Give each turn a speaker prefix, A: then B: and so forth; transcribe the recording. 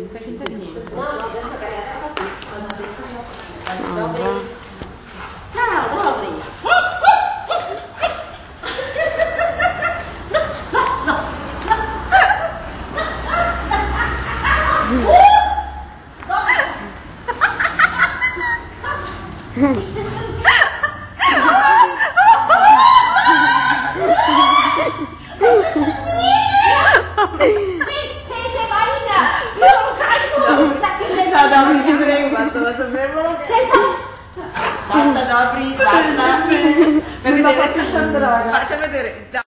A: fai finta di niente.
B: No, adesso che
A: Ciao, Dobri!
C: Dobri, ti prego, basta, lo sapevo che... Basta, Dobri, basta.
A: Ma proprio Sandra.
C: Faccia vedere.